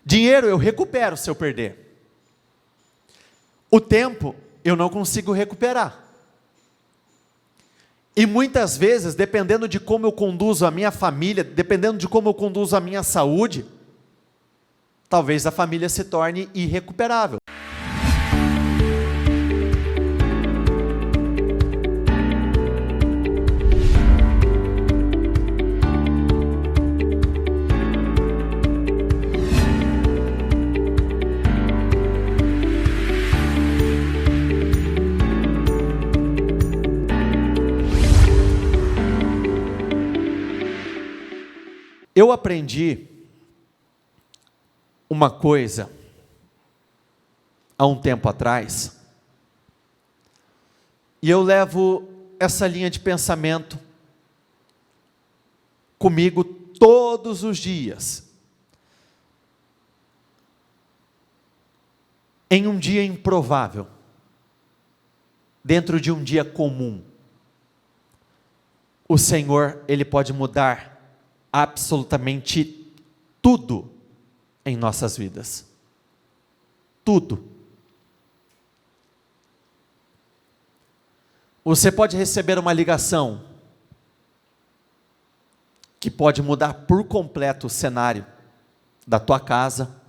Dinheiro eu recupero se eu perder. O tempo eu não consigo recuperar. E muitas vezes, dependendo de como eu conduzo a minha família, dependendo de como eu conduzo a minha saúde, talvez a família se torne irrecuperável. Eu aprendi uma coisa há um tempo atrás, e eu levo essa linha de pensamento comigo todos os dias. Em um dia improvável, dentro de um dia comum, o Senhor, Ele pode mudar absolutamente tudo em nossas vidas. Tudo. Você pode receber uma ligação que pode mudar por completo o cenário da tua casa,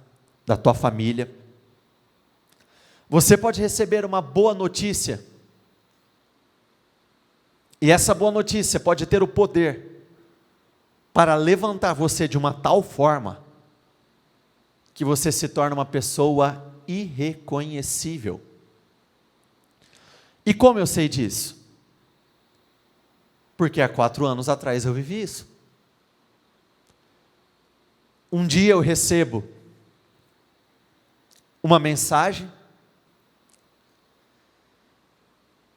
da tua família. Você pode receber uma boa notícia, e essa boa notícia pode ter o poder para levantar você de uma tal forma que você se torna uma pessoa irreconhecível. E como eu sei disso? Porque há 4 anos atrás eu vivi isso. Um dia eu recebo uma mensagem,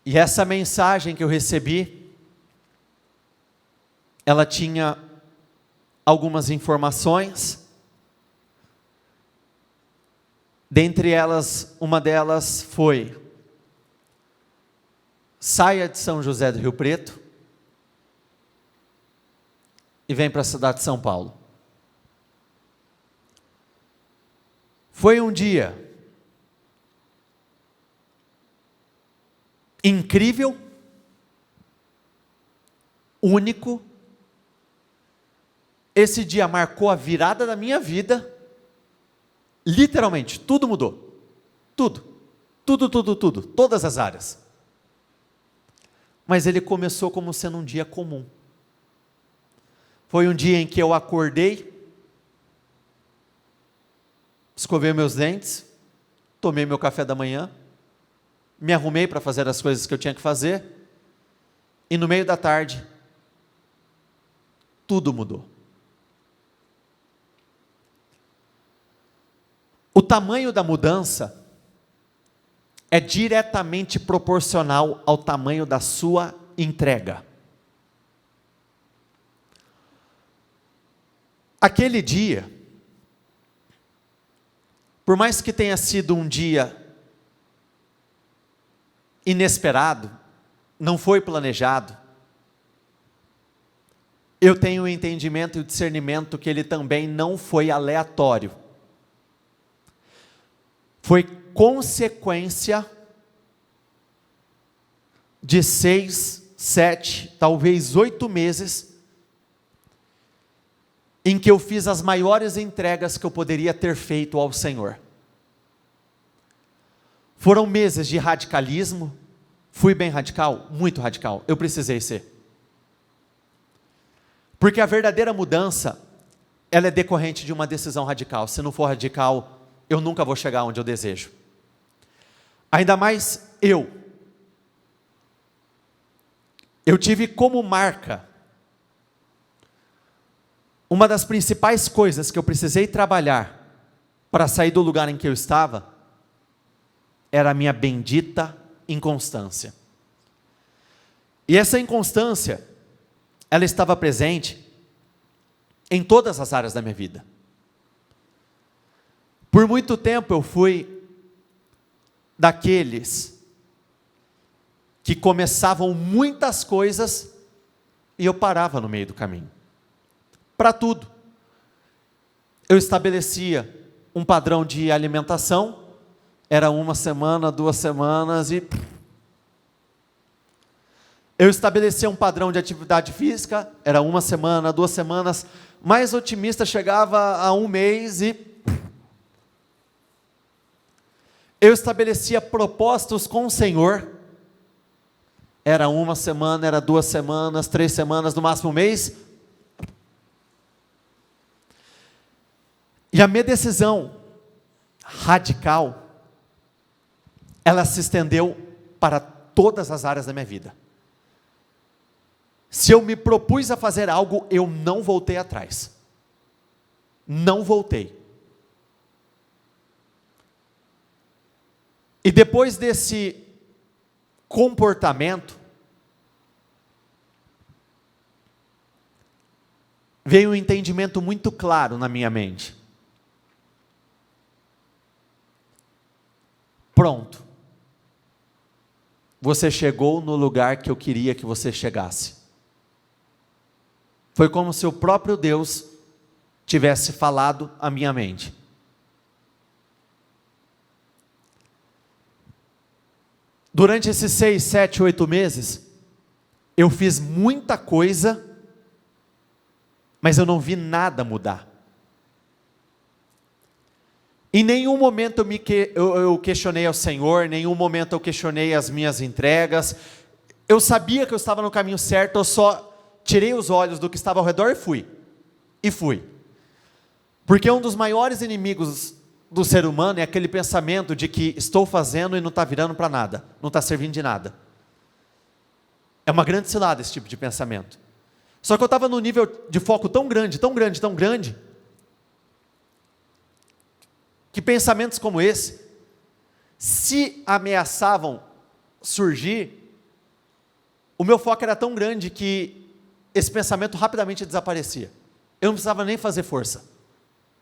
e essa mensagem que eu recebi, ela tinha algumas informações, dentre elas, uma delas foi: saia de São José do Rio Preto e vem para a cidade de São Paulo. Foi um dia incrível, único. Esse dia marcou a virada da minha vida, literalmente, tudo mudou, tudo, todas as áreas. Mas ele começou como sendo um dia comum. Foi um dia em que eu acordei, escovei meus dentes, tomei meu café da manhã, me arrumei para fazer as coisas que eu tinha que fazer, e no meio da tarde, tudo mudou. O tamanho da mudança é diretamente proporcional ao tamanho da sua entrega. Aquele dia, por mais que tenha sido um dia inesperado, não foi planejado, eu tenho o entendimento e o discernimento que ele também não foi aleatório. Foi consequência de 6, 7, talvez 8 meses, em que eu fiz as maiores entregas que eu poderia ter feito ao Senhor. Foram meses de radicalismo. Fui bem radical? Muito radical, eu precisei ser. Porque a verdadeira mudança, ela é decorrente de uma decisão radical. Se não for radical, eu nunca vou chegar onde eu desejo. Ainda mais eu tive como marca, uma das principais coisas que eu precisei trabalhar para sair do lugar em que eu estava, era a minha bendita inconstância. E essa inconstância, ela estava presente em todas as áreas da minha vida. Por muito tempo eu fui daqueles que começavam muitas coisas e eu parava no meio do caminho. Para tudo. Eu estabelecia um padrão de alimentação, era 1 semana, 2 semanas e... Eu estabelecia um padrão de atividade física, era 1 semana, 2 semanas, mais otimista chegava a 1 mês e... Eu estabelecia propósitos com o Senhor, era 1 semana, era 2 semanas, 3 semanas, no máximo 1 mês. E a minha decisão radical, ela se estendeu para todas as áreas da minha vida. Se eu me propus a fazer algo, eu não voltei atrás. Não voltei. E depois desse comportamento, veio um entendimento muito claro na minha mente. Pronto. Você chegou no lugar que eu queria que você chegasse. Foi como se o próprio Deus tivesse falado à minha mente. Durante esses 6, 7, 8 meses, eu fiz muita coisa, mas eu não vi nada mudar. Em nenhum momento eu questionei ao Senhor, em nenhum momento eu questionei as minhas entregas. Eu sabia que eu estava no caminho certo, eu só tirei os olhos do que estava ao redor e fui. E fui. Porque um dos maiores inimigos do ser humano é aquele pensamento de que estou fazendo e não está virando para nada, não está servindo de nada. É uma grande cilada esse tipo de pensamento. Só que eu estava num nível de foco tão grande, tão grande, tão grande, que pensamentos como esse, se ameaçavam surgir, o meu foco era tão grande que esse pensamento rapidamente desaparecia. Eu não precisava nem fazer força,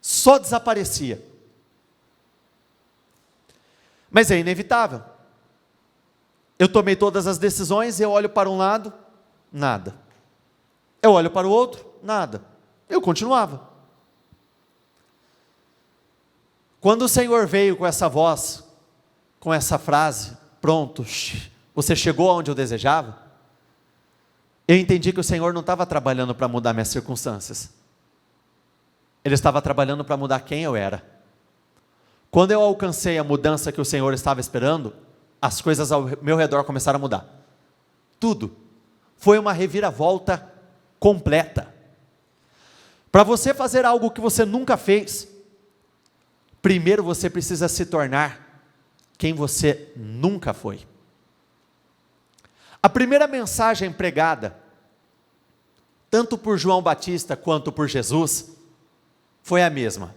só desaparecia. Mas é inevitável. Eu tomei todas as decisões, eu olho para um lado, nada. Eu olho para o outro, nada. Eu continuava. Quando o Senhor veio com essa voz, com essa frase, pronto, você chegou aonde eu desejava, eu entendi que o Senhor não estava trabalhando para mudar minhas circunstâncias. Ele estava trabalhando para mudar quem eu era. Quando eu alcancei a mudança que o Senhor estava esperando, as coisas ao meu redor começaram a mudar. Tudo. Foi uma reviravolta completa. Para você fazer algo que você nunca fez, primeiro você precisa se tornar quem você nunca foi. A primeira mensagem pregada, tanto por João Batista quanto por Jesus, foi a mesma: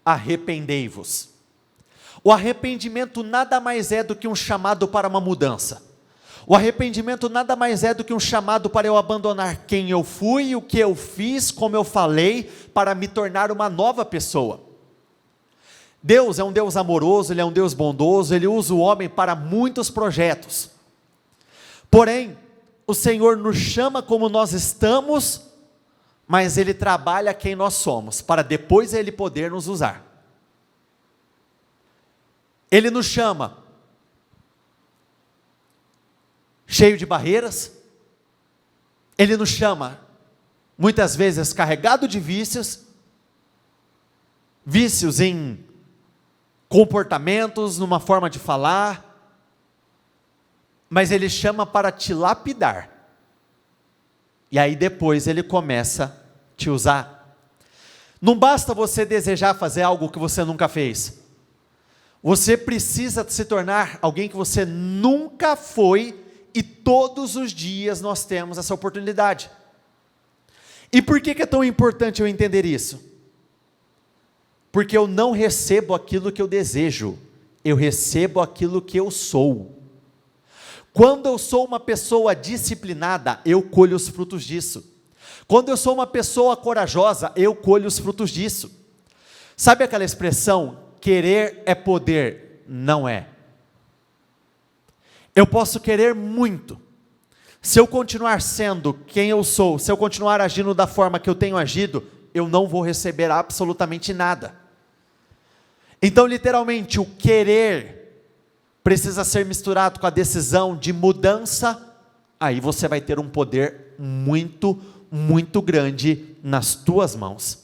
arrependei-vos. O arrependimento nada mais é do que um chamado para uma mudança. O arrependimento nada mais é do que um chamado para eu abandonar quem eu fui, o que eu fiz, como eu falei, para me tornar uma nova pessoa. Deus é um Deus amoroso, Ele é um Deus bondoso, Ele usa o homem para muitos projetos. Porém, o Senhor nos chama como nós estamos, mas Ele trabalha quem nós somos, para depois Ele poder nos usar. Ele nos chama cheio de barreiras, Ele nos chama muitas vezes carregado de vícios em comportamentos, numa forma de falar, mas Ele chama para te lapidar, e aí depois Ele começa a te usar. Não basta você desejar fazer algo que você nunca fez, você precisa se tornar alguém que você nunca foi, e todos os dias nós temos essa oportunidade. E por que é tão importante eu entender isso? Porque eu não recebo aquilo que eu desejo, eu recebo aquilo que eu sou. Quando eu sou uma pessoa disciplinada, eu colho os frutos disso. Quando eu sou uma pessoa corajosa, eu colho os frutos disso. Sabe aquela expressão, querer é poder? Não é. Eu posso querer muito, se eu continuar sendo quem eu sou, se eu continuar agindo da forma que eu tenho agido, eu não vou receber absolutamente nada. Então, literalmente, o querer precisa ser misturado com a decisão de mudança, aí você vai ter um poder muito, muito grande nas tuas mãos.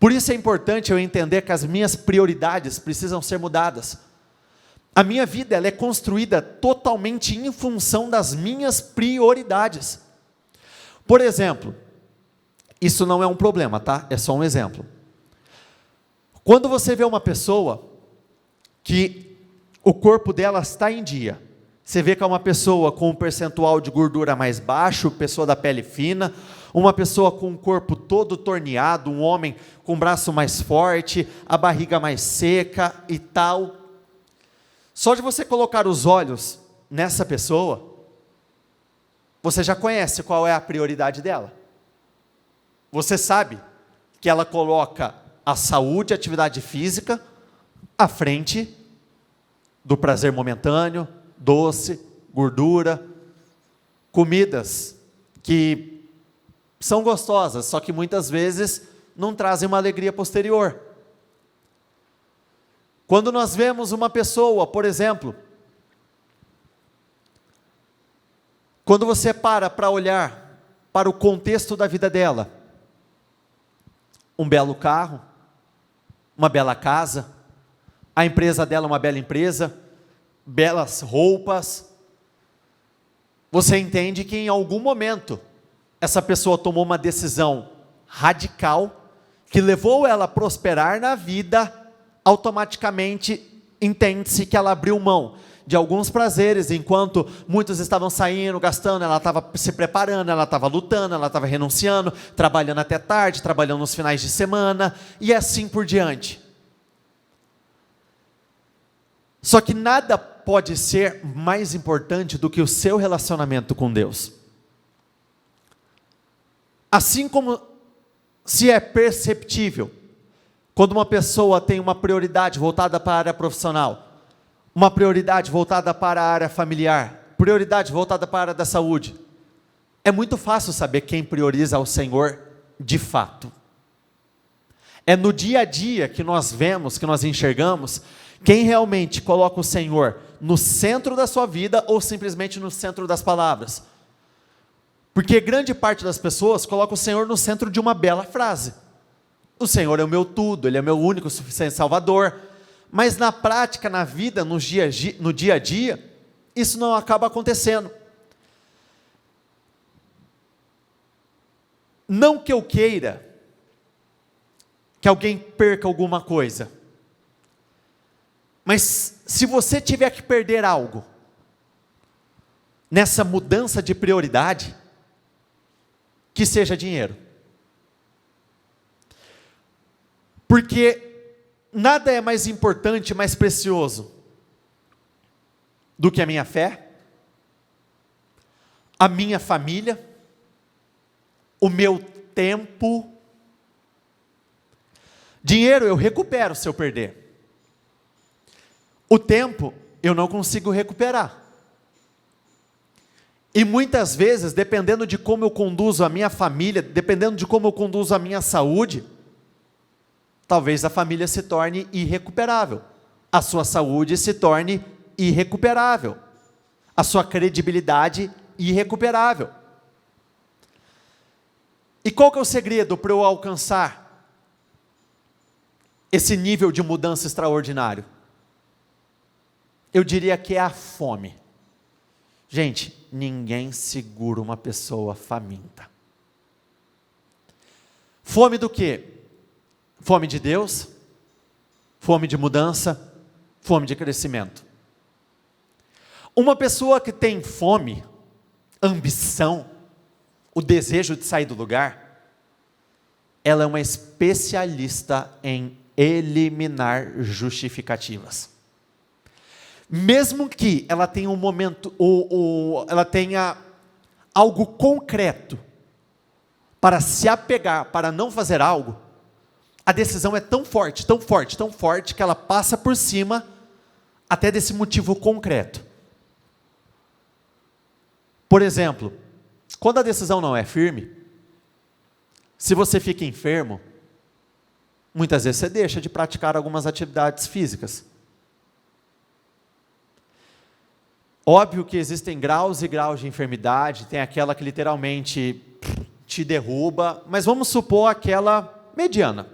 Por isso é importante eu entender que as minhas prioridades precisam ser mudadas. A minha vida ela é construída totalmente em função das minhas prioridades. Por exemplo, isso não é um problema, tá? É só um exemplo. Quando você vê uma pessoa que o corpo dela está em dia, você vê que é uma pessoa com um percentual de gordura mais baixo, pessoa da pele fina, uma pessoa com o corpo todo torneado, um homem com o braço mais forte, a barriga mais seca e tal. Só de você colocar os olhos nessa pessoa, você já conhece qual é a prioridade dela. Você sabe que ela coloca a saúde, a atividade física, à frente do prazer momentâneo, doce, gordura, comidas que são gostosas, só que muitas vezes não trazem uma alegria posterior. Quando nós vemos uma pessoa, por exemplo, quando você para olhar para o contexto da vida dela, um belo carro, uma bela casa, a empresa dela é uma bela empresa, belas roupas, você entende que em algum momento essa pessoa tomou uma decisão radical que levou ela a prosperar na vida. Automaticamente entende-se que ela abriu mão de alguns prazeres, enquanto muitos estavam saindo, gastando, ela estava se preparando, ela estava lutando, ela estava renunciando, trabalhando até tarde, trabalhando nos finais de semana, e assim por diante. Só que nada pode ser mais importante do que o seu relacionamento com Deus. Assim como se é perceptível, quando uma pessoa tem uma prioridade voltada para a área profissional, uma prioridade voltada para a área familiar, prioridade voltada para a área da saúde, é muito fácil saber quem prioriza o Senhor de fato. É no dia a dia que nós vemos, que nós enxergamos, quem realmente coloca o Senhor no centro da sua vida ou simplesmente no centro das palavras. Porque grande parte das pessoas coloca o Senhor no centro de uma bela frase. O Senhor é o meu tudo, Ele é o meu único e suficiente Salvador. Mas na prática, na vida, no dia a dia, isso não acaba acontecendo. Não que eu queira que alguém perca alguma coisa, mas se você tiver que perder algo, nessa mudança de prioridade, que seja dinheiro. Porque nada é mais importante, mais precioso do que a minha fé, a minha família, o meu tempo. Dinheiro eu recupero se eu perder. O tempo eu não consigo recuperar. E muitas vezes, dependendo de como eu conduzo a minha família, dependendo de como eu conduzo a minha saúde, talvez a família se torne irrecuperável, a sua saúde se torne irrecuperável, a sua credibilidade irrecuperável. E qual que é o segredo para eu alcançar esse nível de mudança extraordinário? Eu diria que é a fome. Gente, ninguém segura uma pessoa faminta. Fome do quê? Fome de Deus, fome de mudança, fome de crescimento. Uma pessoa que tem fome, ambição, o desejo de sair do lugar, ela é uma especialista em eliminar justificativas. Mesmo que ela tenha um momento, ela tenha algo concreto para se apegar, para não fazer algo, a decisão é tão forte, tão forte, tão forte, que ela passa por cima até desse motivo concreto. Por exemplo, quando a decisão não é firme, se você fica enfermo, Muitas vezes você deixa de praticar algumas atividades físicas. Óbvio que existem graus e graus de enfermidade, tem aquela que literalmente te derruba, mas vamos supor aquela mediana.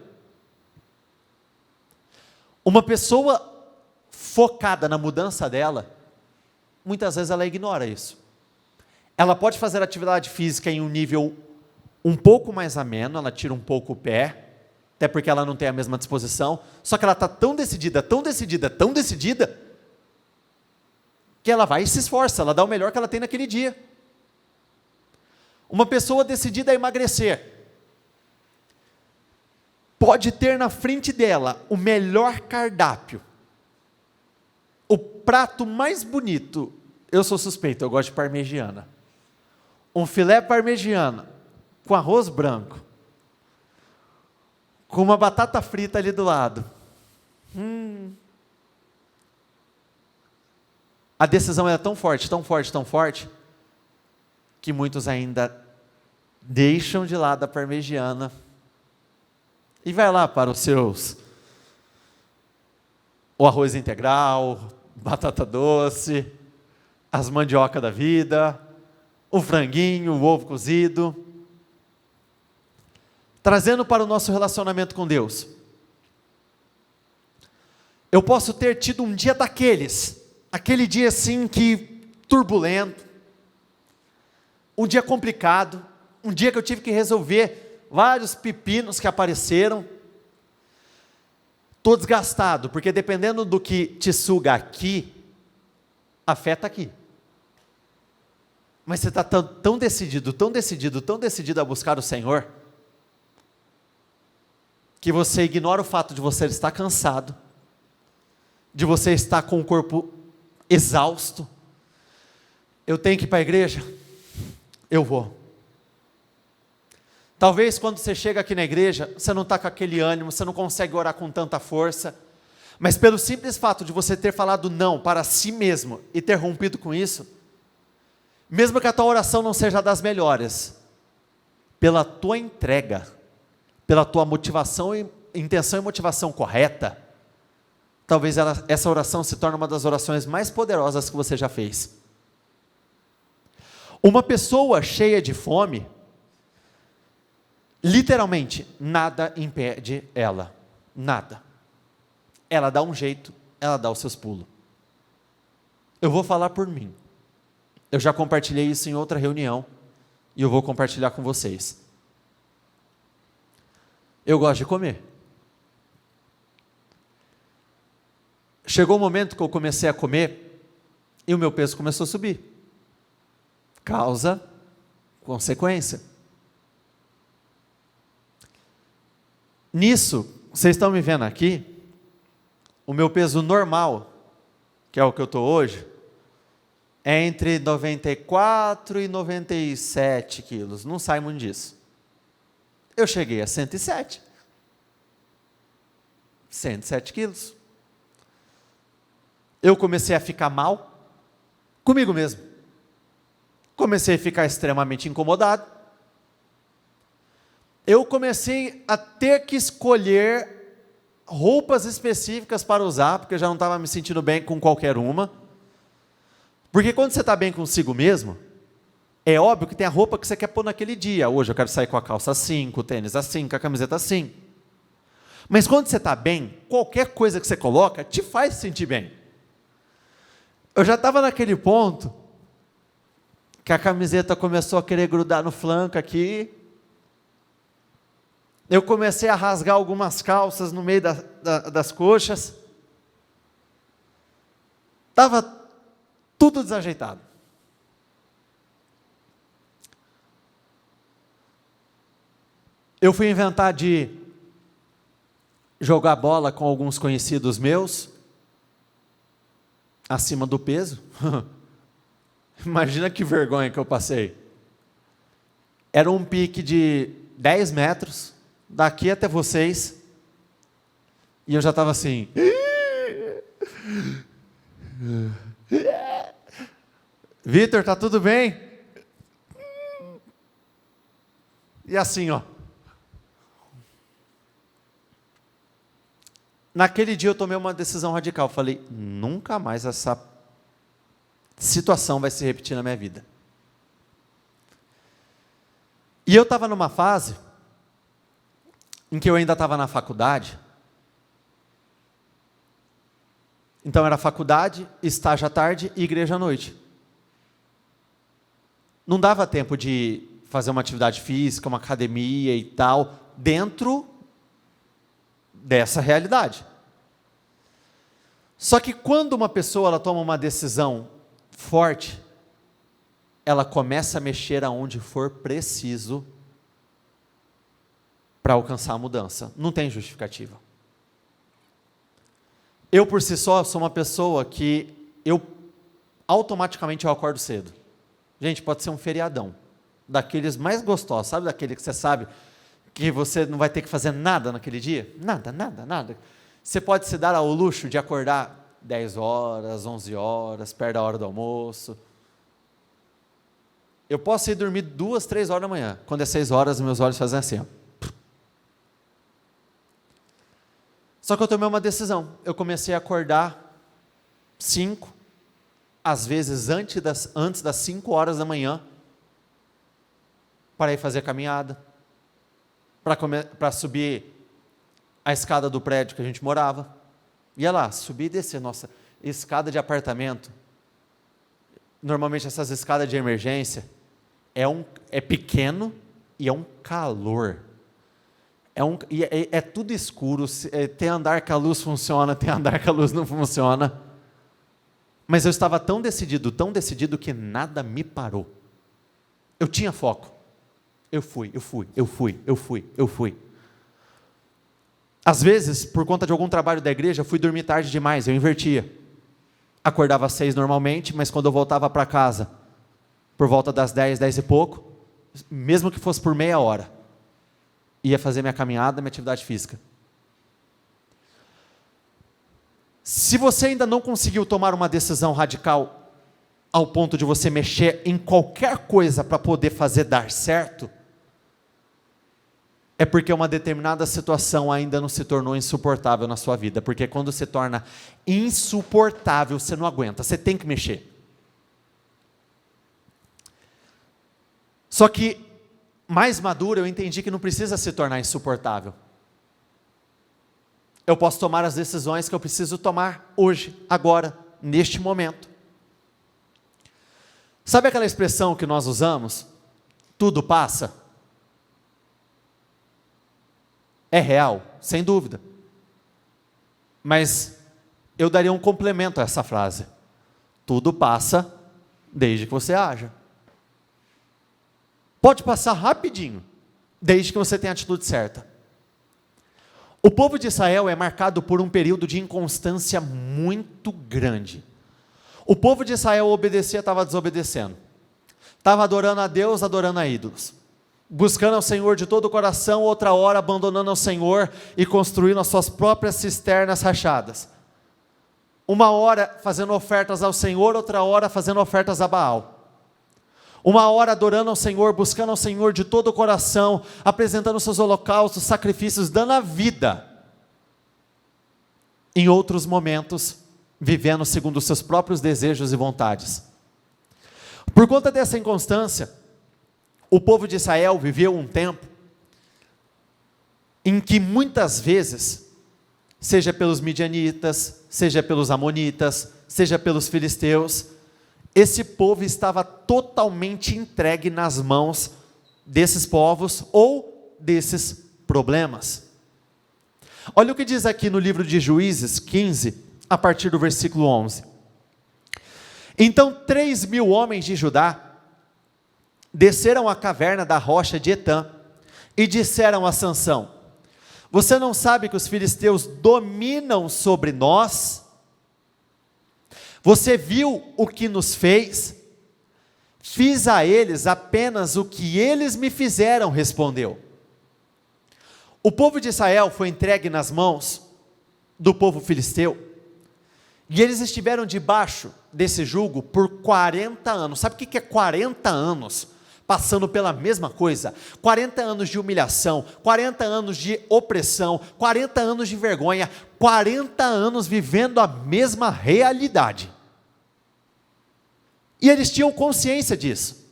Uma pessoa focada na mudança dela, muitas vezes ela ignora isso. Ela pode fazer atividade física em um nível um pouco mais ameno, ela tira um pouco o pé, até porque ela não tem a mesma disposição, só que ela está tão decidida, que ela vai e se esforça, ela dá o melhor que ela tem naquele dia. Uma pessoa decidida a emagrecer, pode ter na frente dela o melhor cardápio, o prato mais bonito, eu sou suspeito, eu gosto de parmegiana, um filé parmegiana, com arroz branco, com uma batata frita ali do lado, a decisão era tão forte, que muitos ainda deixam de lado a parmegiana e vai lá para os seus, o arroz integral, batata doce, as mandioca da vida, o franguinho, o ovo cozido. Trazendo para o nosso relacionamento com Deus. Eu posso ter tido um dia daqueles, aquele dia assim que turbulento, um dia complicado, um dia que eu tive que resolver vários pepinos que apareceram, estou desgastado, porque dependendo do que te suga aqui, afeta aqui. Mas você está tão decidido a buscar o Senhor, que você ignora o fato de você estar cansado, de você estar com o corpo exausto. Eu tenho que ir para a igreja? Eu vou. Talvez quando você chega aqui na igreja, você não está com aquele ânimo, você não consegue orar com tanta força, mas pelo simples fato de você ter falado não para si mesmo e ter rompido com isso, mesmo que a tua oração não seja das melhores, pela tua entrega, pela tua motivação, intenção e motivação correta, talvez essa oração se torne uma das orações mais poderosas que você já fez. Uma pessoa cheia de fome, literalmente, nada impede ela, nada. Ela dá um jeito, ela dá os seus pulos. Eu vou falar por mim. Eu já compartilhei isso em outra reunião, e eu vou compartilhar com vocês. Eu gosto de comer. Chegou o momento que eu comecei a comer, e o meu peso começou a subir. Causa, consequência. Nisso, vocês estão me vendo aqui, o meu peso normal, que é o que eu estou hoje, é entre 94 e 97 quilos, não sai muito disso. Eu cheguei a 107. 107 quilos. Eu comecei a ficar mal, comigo mesmo. Comecei a ficar extremamente incomodado. Eu comecei a ter que escolher roupas específicas para usar, porque eu já não estava me sentindo bem com qualquer uma. Porque quando você está bem consigo mesmo, é óbvio que tem a roupa que você quer pôr naquele dia. Hoje eu quero sair com a calça assim, com o tênis assim, com a camiseta assim. Mas quando você está bem, qualquer coisa que você coloca te faz sentir bem. Eu já estava naquele ponto que a camiseta começou a querer grudar no flanco aqui. Eu comecei a rasgar algumas calças no meio das coxas. Estava tudo desajeitado. Eu fui inventar de jogar bola com alguns conhecidos meus, acima do peso. Imagina que vergonha que eu passei. Era um pique de 10 metros, daqui até vocês, e eu já estava assim, Vitor, tá tudo bem? E assim, ó. naquele dia eu tomei uma decisão radical. Falei, nunca mais essa situação vai se repetir na minha vida. E eu estava numa fase em que eu ainda estava na faculdade. Então era faculdade, estágio à tarde e igreja à noite. Não dava tempo de fazer uma atividade física, uma academia e tal, dentro dessa realidade. Só que quando uma pessoa ela toma uma decisão forte, ela começa a mexer aonde for preciso para alcançar a mudança. Não tem justificativa. Eu por si só sou uma pessoa que automaticamente eu acordo cedo. Gente, pode ser um feriadão, daqueles mais gostosos, sabe daquele que você sabe que você não vai ter que fazer nada naquele dia? Nada. Você pode se dar ao luxo de acordar 10 horas, 11 horas, perto da hora do almoço. Eu posso ir dormir 2, 3 horas da manhã. Quando é 6 horas, meus olhos fazem assim, ó. Só que eu tomei uma decisão. Eu comecei a acordar 5, às vezes antes das 5 horas da manhã, para ir fazer a caminhada, para subir a escada do prédio que a gente morava. Ia lá, subir e descer. Nossa, escada de apartamento. Normalmente essas escadas de emergência é pequeno e é um calor. É tudo escuro, tem andar que a luz funciona, tem andar que a luz não funciona. Mas eu estava tão decidido que nada me parou. Eu tinha foco. Eu fui. Às vezes, por conta de algum trabalho da igreja, eu fui dormir tarde demais, eu invertia. Acordava às 6 normalmente, mas quando eu voltava para casa, por volta das 10, 10 e pouco, mesmo que fosse por meia hora, ia fazer minha caminhada, minha atividade física. Se você ainda não conseguiu tomar uma decisão radical, ao ponto de você mexer em qualquer coisa para poder fazer dar certo, é porque uma determinada situação ainda não se tornou insuportável na sua vida, porque quando se torna insuportável, você não aguenta, você tem que mexer. Só que, mais maduro, eu entendi que não precisa se tornar insuportável. Eu posso tomar as decisões que eu preciso tomar hoje, agora, neste momento. Sabe aquela expressão que nós usamos? Tudo passa? É real, sem dúvida. Mas eu daria um complemento a essa frase. Tudo passa desde que você haja. Pode passar rapidinho, desde que você tenha a atitude certa. O povo de Israel é marcado por um período de inconstância muito grande. O povo de Israel obedecia, estava desobedecendo. Estava adorando a Deus, adorando a ídolos. Buscando ao Senhor de todo o coração, outra hora abandonando ao Senhor e construindo as suas próprias cisternas rachadas. Uma hora fazendo ofertas ao Senhor, outra hora fazendo ofertas a Baal. Uma hora adorando ao Senhor, buscando ao Senhor de todo o coração, apresentando seus holocaustos, sacrifícios, dando a vida. Em outros momentos, vivendo segundo os seus próprios desejos e vontades. Por conta dessa inconstância, o povo de Israel viveu um tempo em que muitas vezes, seja pelos midianitas, seja pelos amonitas, seja pelos filisteus, esse povo estava totalmente entregue nas mãos desses povos ou desses problemas. Olha o que diz aqui no livro de Juízes 15, a partir do versículo 11. Então 3.000 homens de Judá desceram à caverna da rocha de Etã e disseram a Sansão: você não sabe que os filisteus dominam sobre nós? Você viu o que nos fez? Fiz a eles apenas o que eles me fizeram, respondeu. O povo de Israel foi entregue nas mãos do povo filisteu, e eles estiveram debaixo desse jugo por 40 anos. Sabe o que é 40 anos? passando pela mesma coisa, 40 anos de humilhação, 40 anos de opressão, 40 anos de vergonha, 40 anos vivendo a mesma realidade. E eles tinham consciência disso.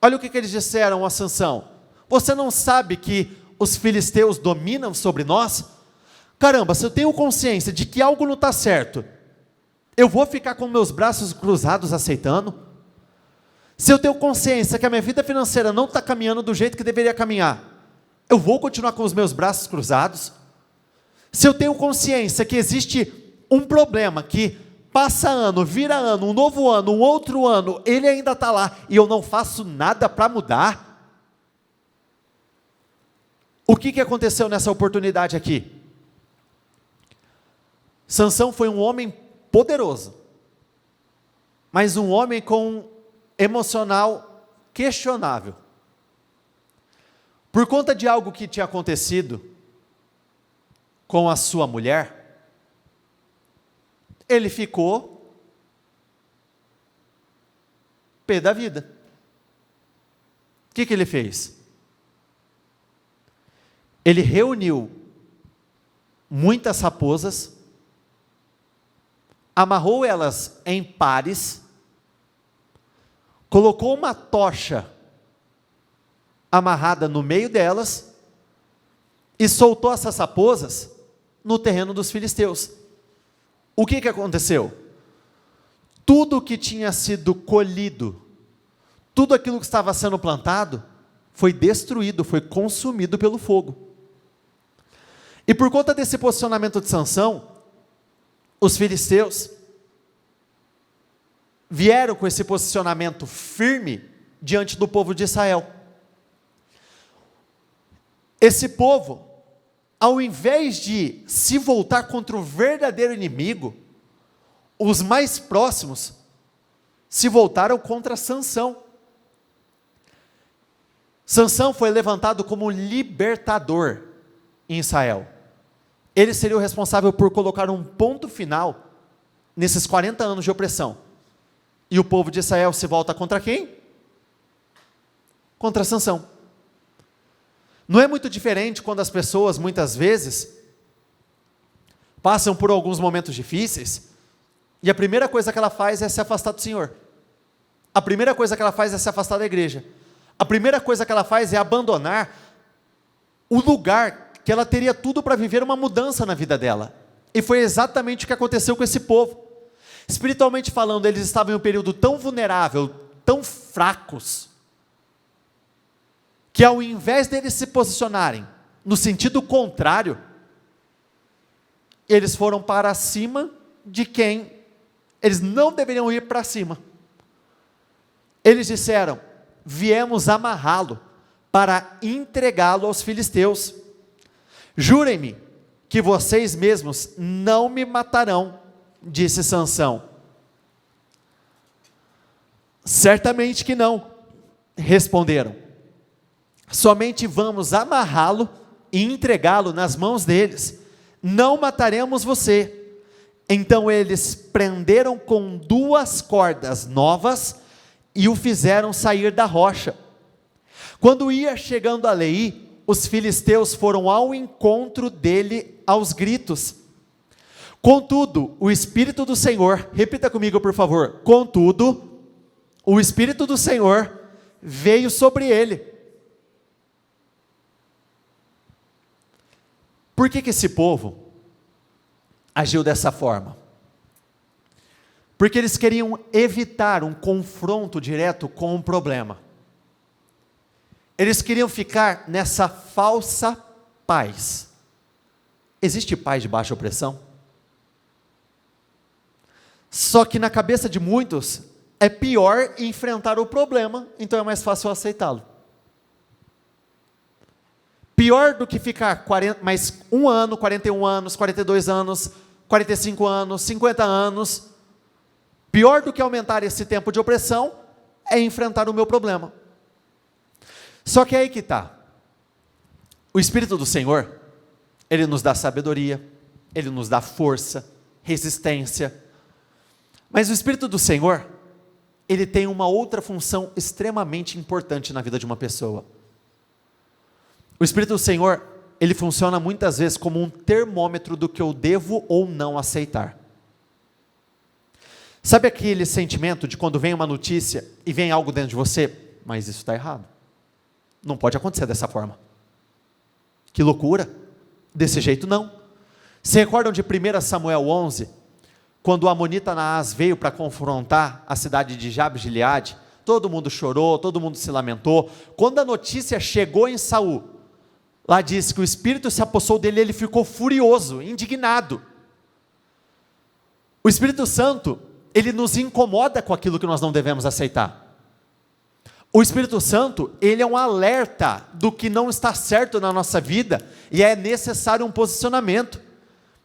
Olha o que eles disseram a Sansão: você não sabe que os filisteus dominam sobre nós? Caramba, se eu tenho consciência de que algo não está certo, eu vou ficar com meus braços cruzados aceitando? Se eu tenho consciência que a minha vida financeira não está caminhando do jeito que deveria caminhar, eu vou continuar com os meus braços cruzados? Se eu tenho consciência que existe um problema que passa ano, vira ano, um novo ano, um outro ano, ele ainda está lá e eu não faço nada para mudar? O que aconteceu nessa oportunidade aqui? Sansão foi um homem poderoso, mas um homem com emocional questionável. Por conta de algo que tinha acontecido com a sua mulher, ele ficou pé da vida. O que ele fez? Ele reuniu muitas raposas, amarrou elas em pares, colocou uma tocha amarrada no meio delas e soltou essas raposas no terreno dos filisteus. O que aconteceu? Tudo que tinha sido colhido, tudo aquilo que estava sendo plantado, foi destruído, foi consumido pelo fogo. E por conta desse posicionamento de Sansão, os filisteus vieram com esse posicionamento firme diante do povo de Israel. Esse povo, ao invés de se voltar contra o verdadeiro inimigo, os mais próximos se voltaram contra Sansão. Sansão foi levantado como libertador em Israel. Ele seria o responsável por colocar um ponto final nesses 40 anos de opressão. E o povo de Israel se volta contra quem? Contra Sansão. Não é muito diferente quando as pessoas, muitas vezes, passam por alguns momentos difíceis, e a primeira coisa que ela faz é se afastar do Senhor. A primeira coisa que ela faz é se afastar da igreja. A primeira coisa que ela faz é abandonar o lugar que ela teria tudo para viver uma mudança na vida dela. E foi exatamente o que aconteceu com esse povo. Espiritualmente falando, eles estavam em um período tão vulnerável, tão fracos, que ao invés deles se posicionarem no sentido contrário, eles foram para cima de quem eles não deveriam ir para cima. Eles disseram: viemos amarrá-lo para entregá-lo aos filisteus. Jurem-me que vocês mesmos não me matarão, disse Sansão. Certamente que não, responderam. Somente vamos amarrá-lo e entregá-lo nas mãos deles. Não mataremos você. Então eles prenderam com 2 cordas novas e o fizeram sair da rocha. Quando ia chegando a Leí, os filisteus foram ao encontro dele aos gritos. Contudo, o Espírito do Senhor, repita comigo por favor, contudo, o Espírito do Senhor veio sobre ele. Por que esse povo agiu dessa forma? Porque eles queriam evitar um confronto direto com o problema. Eles queriam ficar nessa falsa paz. Existe paz de baixa opressão? Só que na cabeça de muitos, é pior enfrentar o problema, então é mais fácil aceitá-lo. Pior do que ficar mais 1 ano, 41 anos, 42 anos, 45 anos, 50 anos, pior do que aumentar esse tempo de opressão, é enfrentar o meu problema. Só que é aí que está. O Espírito do Senhor, Ele nos dá sabedoria, Ele nos dá força, resistência. Mas o Espírito do Senhor, ele tem uma outra função extremamente importante na vida de uma pessoa. O Espírito do Senhor, ele funciona muitas vezes como um termômetro do que eu devo ou não aceitar. Sabe aquele sentimento de quando vem uma notícia e vem algo dentro de você? Mas isso está errado. Não pode acontecer dessa forma. Que loucura. Desse jeito não. Se recordam de 1 Samuel 11? Quando o amonita Naás veio para confrontar a cidade de Jabes-Gileade, todo mundo chorou, todo mundo se lamentou. Quando a notícia chegou em Saul, lá diz que o Espírito se apossou dele e ele ficou furioso, indignado. O Espírito Santo, ele nos incomoda com aquilo que nós não devemos aceitar. O Espírito Santo, ele é um alerta do que não está certo na nossa vida e é necessário um posicionamento.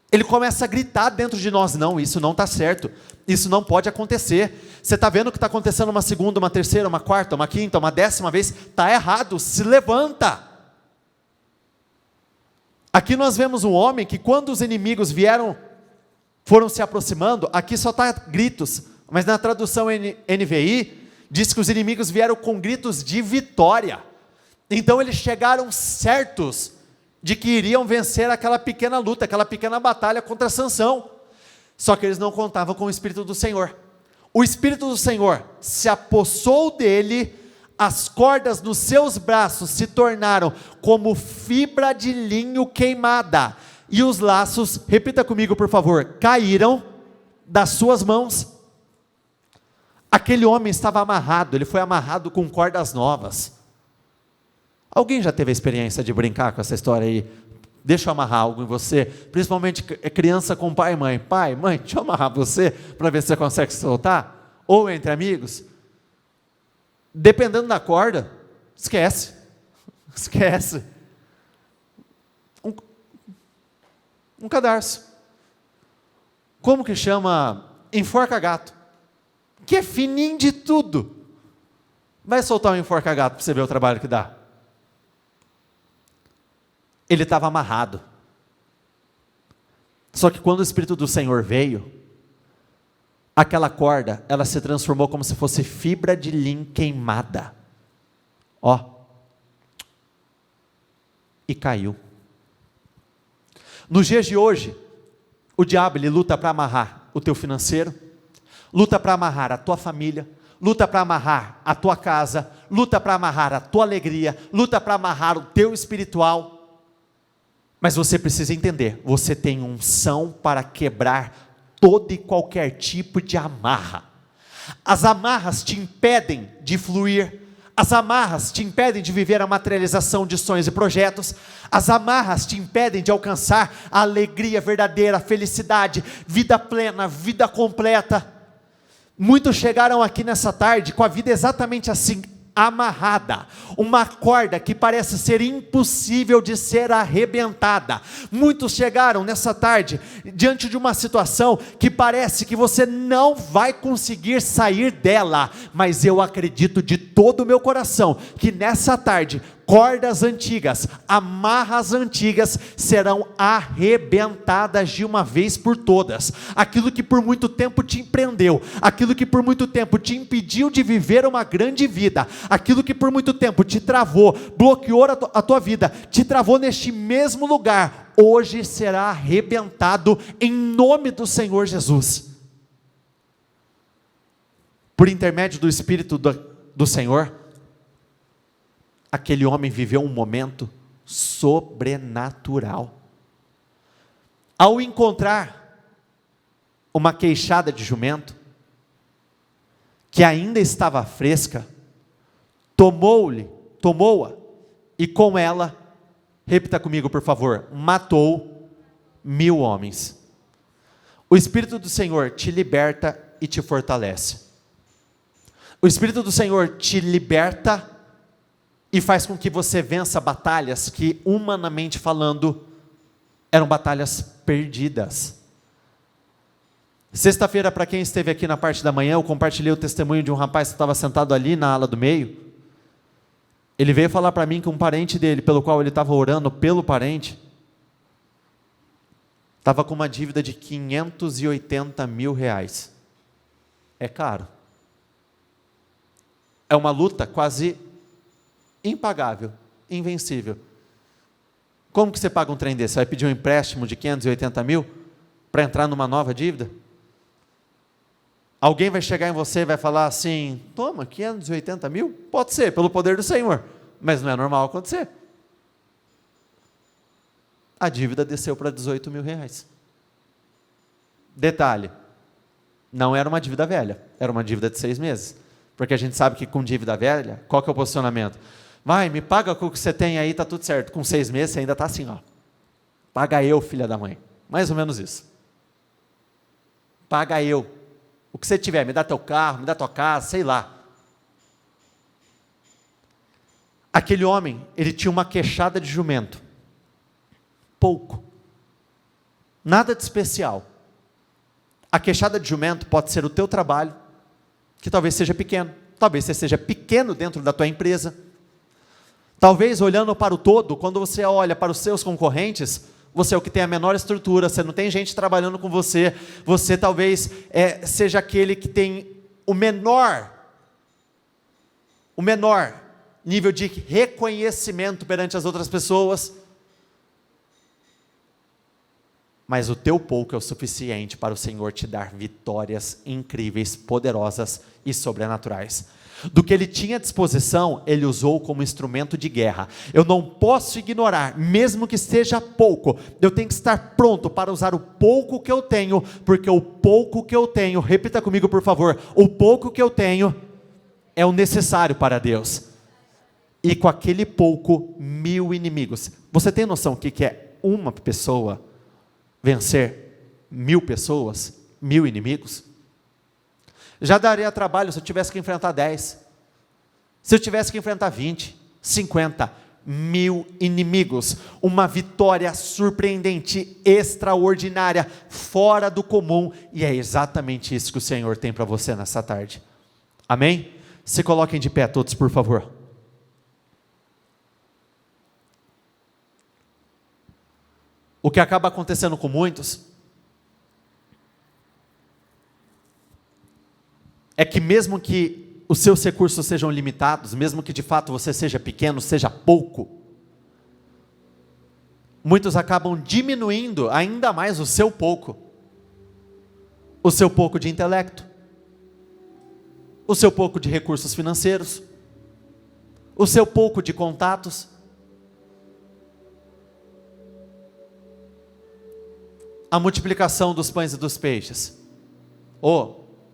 Ele começa a gritar dentro de nós, não, isso não está certo, isso não pode acontecer. Você está vendo o que está acontecendo uma segunda, uma terceira, uma quarta, uma quinta, uma 10ª vez? Está errado, se levanta. Aqui nós vemos um homem que quando os inimigos foram se aproximando, aqui só está gritos, mas na tradução NVI, diz que os inimigos vieram com gritos de vitória. Então eles chegaram certos de que iriam vencer aquela pequena luta, aquela pequena batalha contra Sansão. Só que eles não contavam com o Espírito do Senhor. O Espírito do Senhor se apossou dele, as cordas nos seus braços se tornaram como fibra de linho queimada, e os laços, repita comigo por favor, caíram das suas mãos. Aquele homem estava amarrado, ele foi amarrado com cordas novas. Alguém já teve a experiência de brincar com essa história aí? Deixa eu amarrar algo em você, principalmente criança com pai e mãe. Pai, mãe, deixa eu amarrar você, para ver se você consegue se soltar. Ou entre amigos. Dependendo da corda, esquece. Esquece. Um cadarço. Como que chama? Enforca gato. Que é fininho de tudo. Vai soltar um enforca gato para você ver o trabalho que dá. Ele estava amarrado. Só que quando o Espírito do Senhor veio, aquela corda, ela se transformou como se fosse fibra de linho queimada. Ó. E caiu. Nos dias de hoje, o diabo ele luta para amarrar o teu financeiro, luta para amarrar a tua família, luta para amarrar a tua casa, luta para amarrar a tua alegria, luta para amarrar o teu espiritual. Mas você precisa entender, você tem unção para quebrar todo e qualquer tipo de amarra. As amarras te impedem de fluir, as amarras te impedem de viver a materialização de sonhos e projetos, as amarras te impedem de alcançar a alegria verdadeira, a felicidade, vida plena, vida completa. Muitos chegaram aqui nessa tarde com a vida exatamente assim, amarrada, uma corda que parece ser impossível de ser arrebentada. Muitos chegaram nessa tarde diante de uma situação que parece que você não vai conseguir sair dela, mas eu acredito de todo o meu coração que nessa tarde cordas antigas, amarras antigas serão arrebentadas de uma vez por todas. Aquilo que por muito tempo te prendeu, aquilo que por muito tempo te impediu de viver uma grande vida, aquilo que por muito tempo te travou, bloqueou a tua vida, te travou neste mesmo lugar, hoje será arrebentado em nome do Senhor Jesus. Por intermédio do Espírito do Senhor, aquele homem viveu um momento sobrenatural. Ao encontrar uma queixada de jumento, que ainda estava fresca, tomou-a, e com ela, repita comigo por favor, matou 1000 homens. O Espírito do Senhor te liberta e te fortalece. O Espírito do Senhor te liberta e faz com que você vença batalhas que, humanamente falando, eram batalhas perdidas. Sexta-feira, para quem esteve aqui na parte da manhã, eu compartilhei o testemunho de um rapaz que estava sentado ali na ala do meio. Ele veio falar para mim que um parente dele, pelo qual ele estava orando pelo parente, estava com uma dívida de 580 mil reais. É caro. É uma luta quase impagável, invencível. Como que você paga um trem desse? Você vai pedir um empréstimo de 580 mil para entrar numa nova dívida? Alguém vai chegar em você e vai falar assim, toma, 580 mil? Pode ser, pelo poder do Senhor, mas não é normal acontecer. A dívida desceu para 18 mil reais. Detalhe, não era uma dívida velha, era uma dívida de 6 meses. Porque a gente sabe que com dívida velha, qual que é o posicionamento? Vai, me paga com o que você tem aí, está tudo certo. Com 6 meses você ainda está assim, ó. Paga eu, filha da mãe. Mais ou menos isso. Paga eu. O que você tiver, me dá teu carro, me dá tua casa, sei lá. Aquele homem, ele tinha uma queixada de jumento. Pouco. Nada de especial. A queixada de jumento pode ser o teu trabalho, que talvez seja pequeno. Talvez você seja pequeno dentro da tua empresa. Talvez olhando para o todo, quando você olha para os seus concorrentes, você é o que tem a menor estrutura, você não tem gente trabalhando com você, você talvez seja aquele que tem o menor nível de reconhecimento perante as outras pessoas. Mas o teu pouco é o suficiente para o Senhor te dar vitórias incríveis, poderosas e sobrenaturais. Do que ele tinha à disposição, ele usou como instrumento de guerra. Eu não posso ignorar, mesmo que seja pouco, eu tenho que estar pronto para usar o pouco que eu tenho, porque o pouco que eu tenho, repita comigo por favor, o pouco que eu tenho é o necessário para Deus. E com aquele pouco, 1000 inimigos. Você tem noção do que é uma pessoa vencer 1000 pessoas, 1000 inimigos? Já daria trabalho se eu tivesse que enfrentar 10, se eu tivesse que enfrentar 20, 50, 1000 inimigos, uma vitória surpreendente, extraordinária, fora do comum, e é exatamente isso que o Senhor tem para você nessa tarde, amém? Se coloquem de pé todos, por favor. O que acaba acontecendo com muitos é que mesmo que os seus recursos sejam limitados, mesmo que de fato você seja pequeno, seja pouco, muitos acabam diminuindo ainda mais o seu pouco de intelecto, o seu pouco de recursos financeiros, o seu pouco de contatos. A multiplicação dos pães e dos peixes.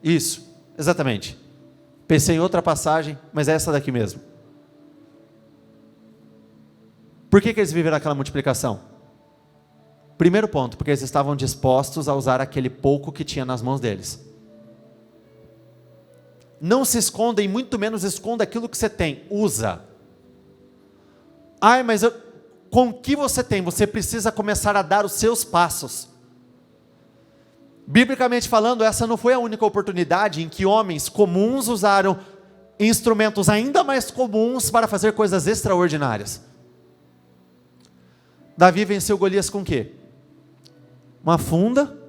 Isso. Exatamente. Pensei em outra passagem, mas é essa daqui mesmo. Por que eles viveram aquela multiplicação? Primeiro ponto, porque eles estavam dispostos a usar aquele pouco que tinha nas mãos deles. Não se esconda e muito menos esconda aquilo que você tem. Usa. Mas com o que você tem, você precisa começar a dar os seus passos. Biblicamente falando, essa não foi a única oportunidade em que homens comuns usaram instrumentos ainda mais comuns para fazer coisas extraordinárias. Davi venceu Golias com o quê? Uma funda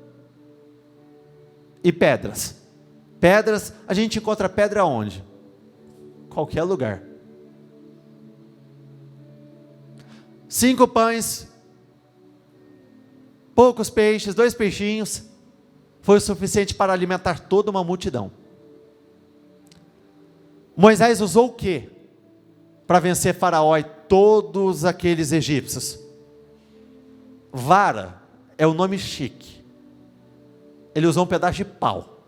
e pedras. Pedras, a gente encontra pedra onde? Qualquer lugar. 5 pães, poucos peixes, 2 peixinhos, foi o suficiente para alimentar toda uma multidão. Moisés usou o quê? Para vencer Faraó e todos aqueles egípcios. Vara é o nome chique. Ele usou um pedaço de pau.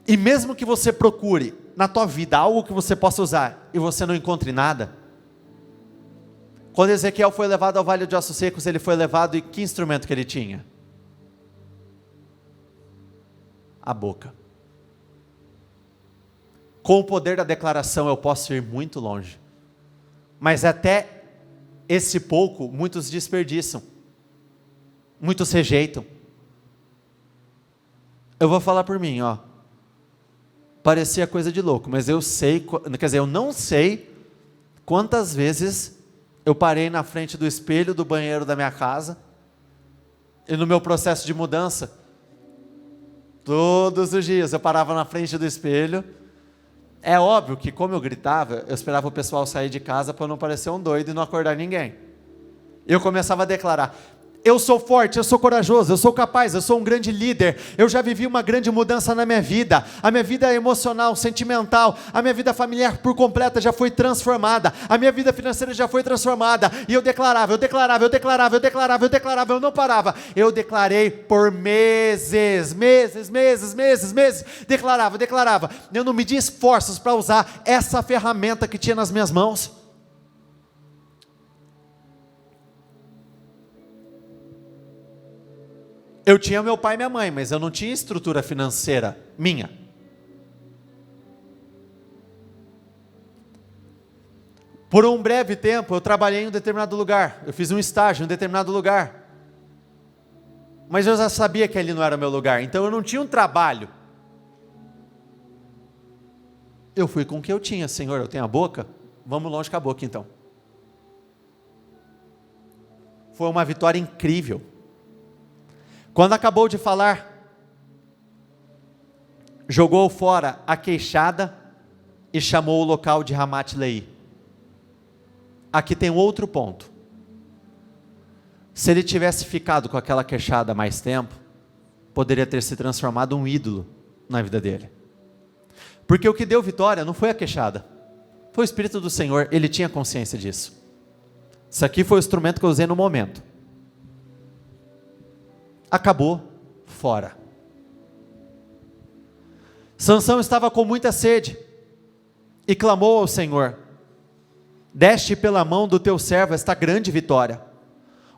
E mesmo que você procure na tua vida algo que você possa usar e você não encontre nada, quando Ezequiel foi levado ao vale de ossos secos, ele foi levado e que instrumento que ele tinha? A boca. Com o poder da declaração eu posso ir muito longe, mas até esse pouco muitos desperdiçam, muitos rejeitam. Eu vou falar por mim, parecia coisa de louco, mas eu não sei quantas vezes eu parei na frente do espelho do banheiro da minha casa, e no meu processo de mudança, Todos os dias eu parava na frente do espelho. É óbvio que, como eu gritava, eu esperava o pessoal sair de casa para não parecer um doido e não acordar ninguém. Eu começava a declarar: eu sou forte, eu sou corajoso, eu sou capaz, eu sou um grande líder, eu já vivi uma grande mudança na minha vida, a minha vida emocional, sentimental, a minha vida familiar por completa já foi transformada, a minha vida financeira já foi transformada, e eu declarava, eu não parava, eu declarei por meses, declarava, eu não medi esforços para usar essa ferramenta que tinha nas minhas mãos. Eu tinha meu pai e minha mãe, mas eu não tinha estrutura financeira minha. Por um breve tempo, eu trabalhei em um determinado lugar. Eu fiz um estágio em um determinado lugar. Mas eu já sabia que ali não era o meu lugar. Então eu não tinha um trabalho. Eu fui com o que eu tinha. Senhor, eu tenho a boca? Vamos longe com a boca então. Foi uma vitória incrível. Quando acabou de falar, jogou fora a queixada e chamou o local de Ramat Leí. Aqui tem outro ponto. Se ele tivesse ficado com aquela queixada mais tempo, poderia ter se transformado um ídolo na vida dele. Porque o que deu vitória não foi a queixada, foi o Espírito do Senhor, ele tinha consciência disso. Isso aqui foi o instrumento que eu usei no momento. Acabou, fora. Sansão estava com muita sede e clamou ao Senhor: deste pela mão do teu servo esta grande vitória.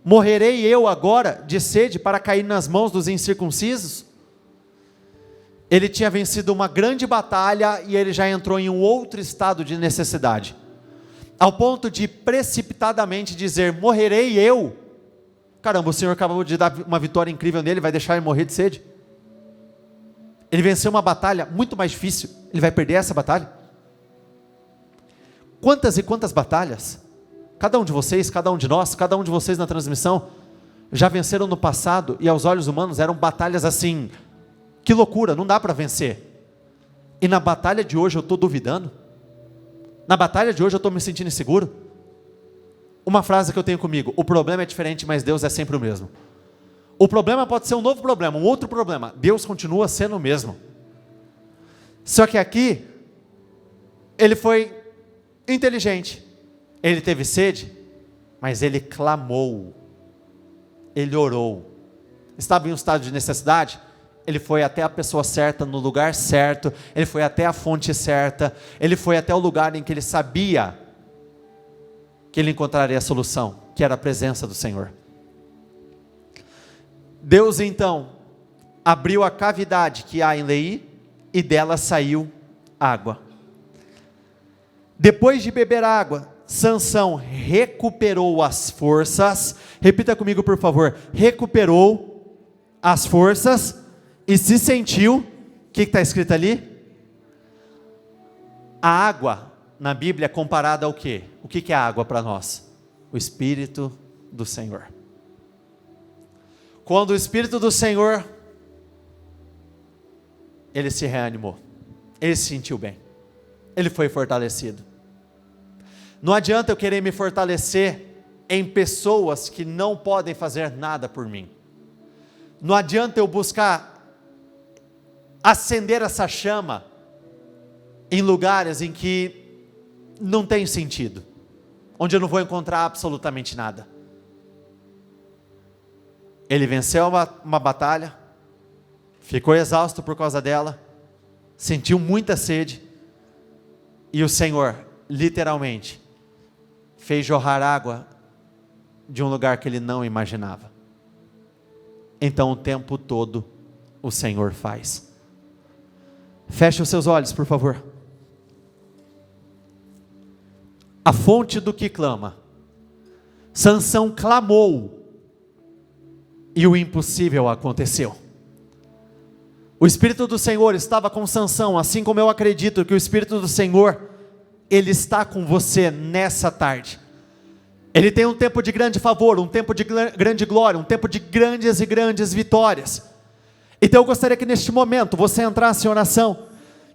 Morrerei eu agora de sede para cair nas mãos dos incircuncisos? Ele tinha vencido uma grande batalha e ele já entrou em um outro estado de necessidade, ao ponto de precipitadamente dizer: morrerei eu? Caramba, o Senhor acabou de dar uma vitória incrível nele, vai deixar ele morrer de sede? Ele venceu uma batalha muito mais difícil, ele vai perder essa batalha? Quantas e quantas batalhas, cada um de vocês, cada um de nós, cada um de vocês na transmissão, já venceram no passado, e aos olhos humanos eram batalhas assim, que loucura, não dá para vencer. E na batalha de hoje eu estou duvidando? Na batalha de hoje eu estou me sentindo inseguro? Uma frase que eu tenho comigo: o problema é diferente, mas Deus é sempre o mesmo. O problema pode ser um novo problema, um outro problema, Deus continua sendo o mesmo. Só que aqui, ele foi inteligente, ele teve sede, mas ele clamou, ele orou, estava em um estado de necessidade, ele foi até a pessoa certa, no lugar certo, ele foi até a fonte certa, ele foi até o lugar em que ele sabia que ele encontraria a solução, que era a presença do Senhor. Deus então abriu a cavidade que há em Leí e dela saiu água. Depois de beber água, Sansão recuperou as forças. Repita comigo, por favor: recuperou as forças e se sentiu. O que está escrito ali? A água na Bíblia é comparada ao quê? O que é a água para nós? O Espírito do Senhor. Quando o Espírito do Senhor, ele se reanimou, ele se sentiu bem, ele foi fortalecido. Não adianta eu querer me fortalecer em pessoas que não podem fazer nada por mim. Não adianta eu buscar acender essa chama em lugares em que não tem sentido, onde eu não vou encontrar absolutamente nada. Ele venceu uma batalha, ficou exausto por causa dela, sentiu muita sede, e o Senhor, literalmente, fez jorrar água de um lugar que ele não imaginava. Então o tempo todo o Senhor faz. Feche os seus olhos, por favor. A fonte do que clama. Sansão clamou e o impossível aconteceu. O Espírito do Senhor estava com Sansão, assim como eu acredito que o Espírito do Senhor, ele está com você nessa tarde. Ele tem um tempo de grande favor, um tempo de grande glória, um tempo de grandes e grandes vitórias. Então eu gostaria que neste momento você entrasse em oração,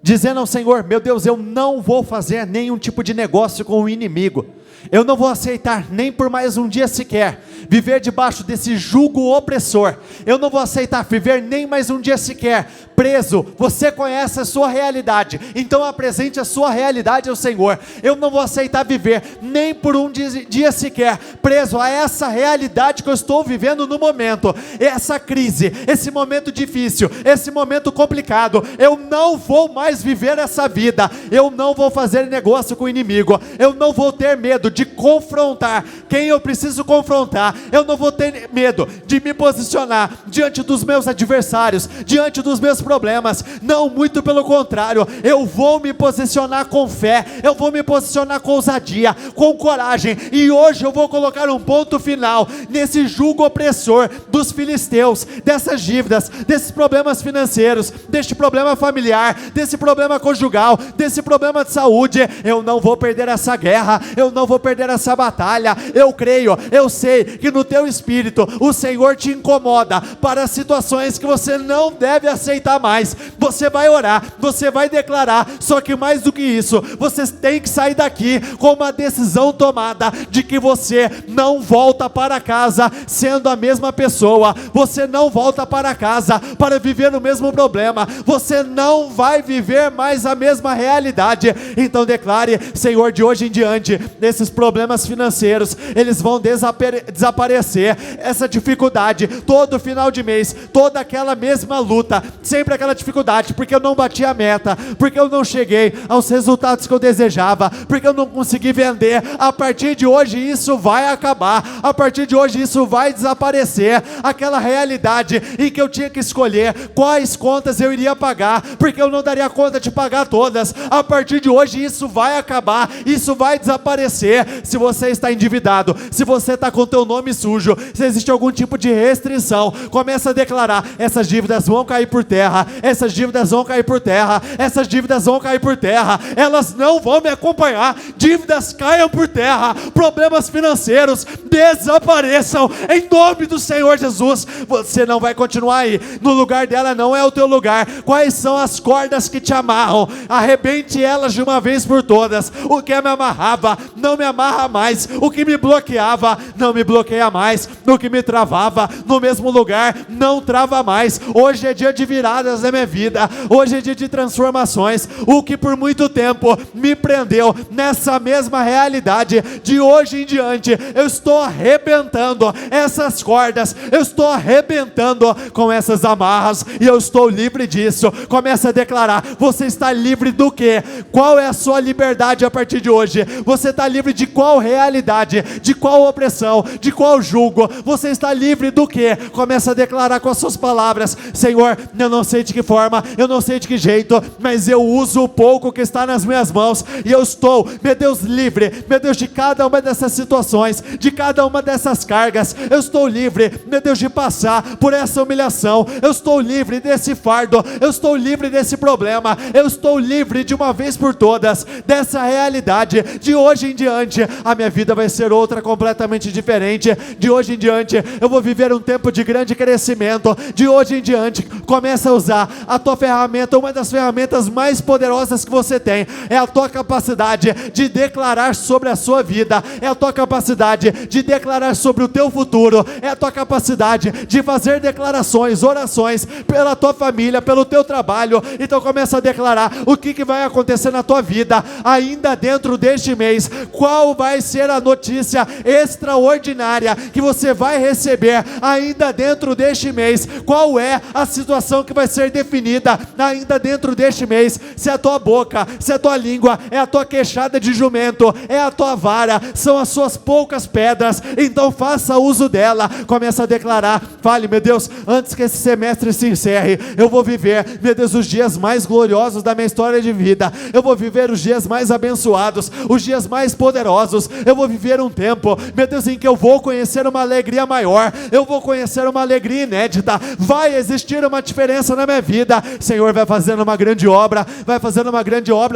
dizendo ao Senhor: meu Deus, eu não vou fazer nenhum tipo de negócio com o inimigo, eu não vou aceitar nem por mais um dia sequer viver debaixo desse jugo opressor, eu não vou aceitar viver nem mais um dia sequer preso. Você conhece a sua realidade, então apresente a sua realidade ao Senhor. Eu não vou aceitar viver nem por um dia sequer preso a essa realidade que eu estou vivendo no momento, essa crise, esse momento difícil, esse momento complicado. Eu não vou mais viver essa vida, eu não vou fazer negócio com o inimigo, eu não vou ter medo de confrontar quem eu preciso confrontar, eu não vou ter medo de me posicionar diante dos meus adversários, diante dos meus problemas. Não, muito pelo contrário, eu vou me posicionar com fé, eu vou me posicionar com ousadia, com coragem, e hoje eu vou colocar um ponto final nesse jugo opressor dos filisteus, dessas dívidas, desses problemas financeiros, deste problema familiar, desse problema conjugal, desse problema de saúde. Eu não vou perder essa guerra, eu não vou perder essa batalha. Eu creio, eu sei que no teu espírito o Senhor te incomoda para situações que você não deve aceitar mais. Você vai orar, você vai declarar, só que mais do que isso, você tem que sair daqui com uma decisão tomada de que você não volta para casa sendo a mesma pessoa, você não volta para casa para viver o mesmo problema, você não vai viver mais a mesma realidade. Então declare: Senhor, de hoje em diante, esses problemas financeiros, eles vão desaparecer, essa dificuldade, todo final de mês, toda aquela mesma luta, sempre aquela dificuldade, porque eu não bati a meta, porque eu não cheguei aos resultados que eu desejava, porque eu não consegui vender. A partir de hoje isso vai acabar, a partir de hoje isso vai desaparecer, aquela realidade em que eu tinha que escolher quais contas eu iria pagar, porque eu não daria conta de pagar todas. A partir de hoje isso vai acabar, isso vai desaparecer. Se você está endividado, se você está com o teu nome sujo, se existe algum tipo de restrição, começa a declarar: essas dívidas vão cair por terra, essas dívidas vão cair por terra, essas dívidas vão cair por terra, elas não vão me acompanhar, dívidas caiam por terra, problemas financeiros desapareçam, em nome do Senhor Jesus. Você não vai continuar aí, no lugar dela não é o teu lugar. Quais são as cordas que te amarram? Arrebente elas de uma vez por todas. O que me amarrava, não me amarra mais. O que me bloqueava, não me bloqueia mais. O que me travava, no mesmo lugar, não trava mais. Hoje é dia de viradas na minha vida, hoje é dia de transformações. O que por muito tempo me prendeu nessa mesma realidade, de hoje em diante, eu estou arrebentando essas cordas, eu estou arrebentando com essas amarras, e eu estou livre disso. Começa a declarar: você está livre do quê? Qual é a sua liberdade a partir de hoje? Você está livre de qual realidade? De qual opressão? De qual jugo? Você está livre do quê? Começa a declarar com as suas palavras: Senhor, eu não sei de que forma, eu não sei de que jeito, mas eu uso o pouco que está nas minhas mãos, e eu estou, meu Deus, livre, meu Deus, de cada uma dessas situações, de cada uma dessas cargas. Eu estou livre, meu Deus, de passar por essa humilhação. Eu estou livre desse fardo, eu estou livre desse problema, eu estou livre de uma vez por todas dessa realidade. De hoje em diante a minha vida vai ser outra, completamente diferente. De hoje em diante eu vou viver um tempo de grande crescimento. De hoje em diante, começa a usar a tua ferramenta. Uma das ferramentas mais poderosas que você tem é a tua capacidade de declarar sobre a sua vida, é a tua capacidade de declarar sobre o teu futuro, é a tua capacidade de fazer declarações, orações pela tua família, pelo teu trabalho. Então começa a declarar o que vai acontecer na tua vida ainda dentro deste mês. Qual vai ser a notícia extraordinária que você vai receber ainda dentro deste mês? Qual é a situação que vai ser definida ainda dentro deste mês? Se é a tua boca, se é a tua língua, é a tua queixada de jumento, é a tua vara, são as suas poucas pedras, então faça uso dela. Começa a declarar, fale: meu Deus, antes que esse semestre se encerre, eu vou viver, meu Deus, os dias mais gloriosos da minha história de vida, eu vou viver os dias mais abençoados, os dias mais poderosos. Eu vou viver um tempo, meu Deus, em que eu vou conhecer uma alegria maior, eu vou conhecer uma alegria inédita. Vai existir uma diferença na na minha vida. Senhor, vai fazendo uma grande obra,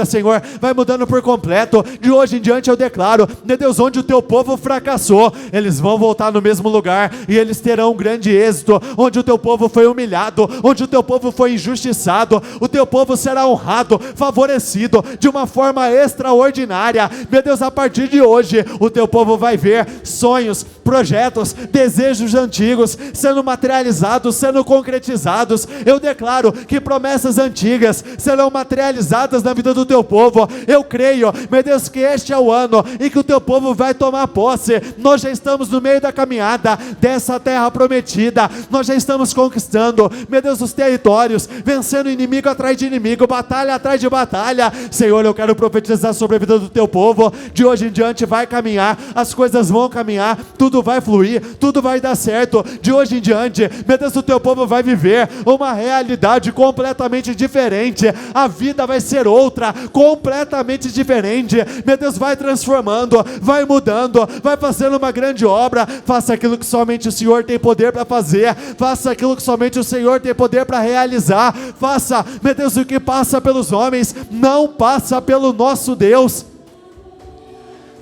Senhor, vai mudando por completo. De hoje em diante eu declaro, meu Deus, onde o teu povo fracassou, eles vão voltar no mesmo lugar e eles terão um grande êxito. Onde o teu povo foi humilhado, onde o teu povo foi injustiçado, o teu povo será honrado, favorecido de uma forma extraordinária. Meu Deus, a partir de hoje o teu povo vai ver sonhos, projetos, desejos antigos sendo materializados, sendo concretizados. Eu declaro que promessas antigas serão materializadas na vida do teu povo. Eu creio, meu Deus, que este é o ano em que o teu povo vai tomar posse. Nós já estamos no meio da caminhada dessa terra prometida, nós já estamos conquistando, meu Deus, os territórios, vencendo inimigo atrás de inimigo, batalha atrás de batalha. Senhor, eu quero profetizar sobre a vida do teu povo. De hoje em diante vai caminhar, as coisas vão caminhar, tudo vai fluir, tudo vai dar certo. De hoje em diante, meu Deus, o teu povo vai viver uma realidade completamente diferente. A vida vai ser outra, completamente diferente. Meu Deus, vai transformando, vai mudando, vai fazendo uma grande obra. Faça aquilo que somente o Senhor tem poder para fazer, faça aquilo que somente o Senhor tem poder para realizar. Faça, meu Deus, o que passa pelos homens não passa pelo nosso Deus.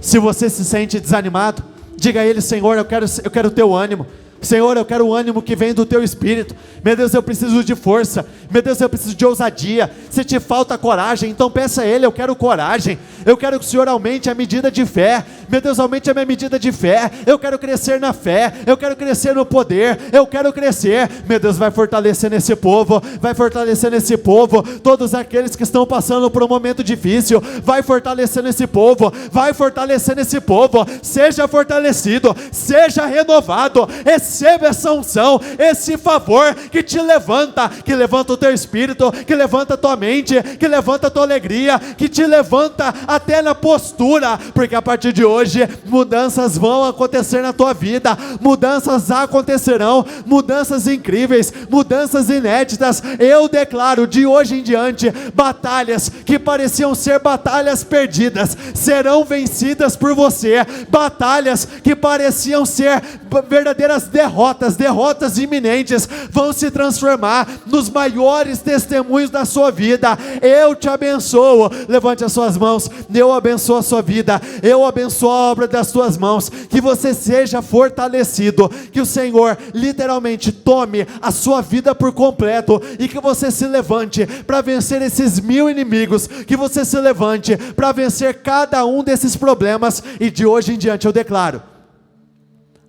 Se você se sente desanimado, diga a Ele: Senhor, eu quero o teu ânimo. Senhor, eu quero o ânimo que vem do teu Espírito. Meu Deus, eu preciso de força. Meu Deus, eu preciso de ousadia. Se te falta coragem, então peça a Ele: eu quero coragem. Eu quero que o Senhor aumente a medida de fé. Meu Deus, aumente a minha medida de fé. Eu quero crescer na fé, eu quero crescer no poder, eu quero crescer. Meu Deus, vai fortalecer nesse povo, vai fortalecer nesse povo, todos aqueles que estão passando por um momento difícil, vai fortalecer nesse povo, vai fortalecer nesse povo. Seja fortalecido, seja renovado, receba essa unção, esse favor que te levanta, que levanta o teu espírito, que levanta a tua mente, que levanta a tua alegria, que te levanta até na postura, porque a partir de hoje mudanças vão acontecer na tua vida, mudanças acontecerão, mudanças incríveis, mudanças inéditas. Eu declaro, de hoje em diante, batalhas que pareciam ser batalhas perdidas serão vencidas por você. Batalhas que pareciam ser verdadeiras derrotas iminentes, vão se transformar nos maiores testemunhos da sua vida. Eu te abençoo. Levante as suas mãos. Eu abençoo a sua vida, eu abençoo a obra das tuas mãos, que você seja fortalecido, que o Senhor literalmente tome a sua vida por completo, e que você se levante para vencer esses 1000 inimigos, que você se levante para vencer cada um desses problemas. E de hoje em diante eu declaro: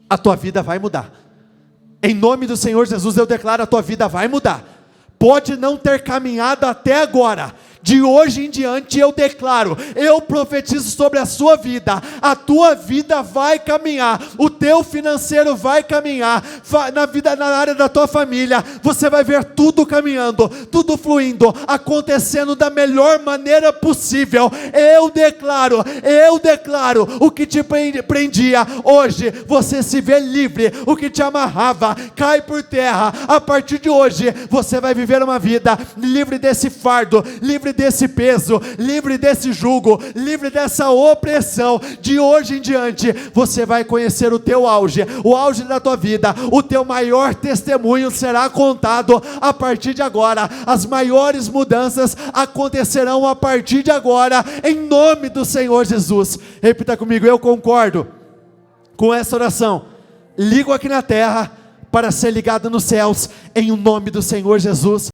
a tua vida vai mudar. Em nome do Senhor Jesus eu declaro: a tua vida vai mudar. Pode não ter caminhado até agora, de hoje em diante eu declaro, eu profetizo sobre a sua vida: a tua vida vai caminhar, o teu financeiro vai caminhar, na área da tua família, você vai ver tudo caminhando, tudo fluindo, acontecendo da melhor maneira possível. Eu declaro, o que te prendia, hoje você se vê livre, o que te amarrava, cai por terra. A partir de hoje, você vai viver uma vida livre desse fardo, livre desse peso, livre desse jugo, livre dessa opressão. De hoje em diante, você vai conhecer o teu auge, o auge da tua vida. O teu maior testemunho será contado a partir de agora. As maiores mudanças acontecerão a partir de agora, em nome do Senhor Jesus. Repita comigo: eu concordo com essa oração. Ligo aqui na terra para ser ligado nos céus, em nome do Senhor Jesus.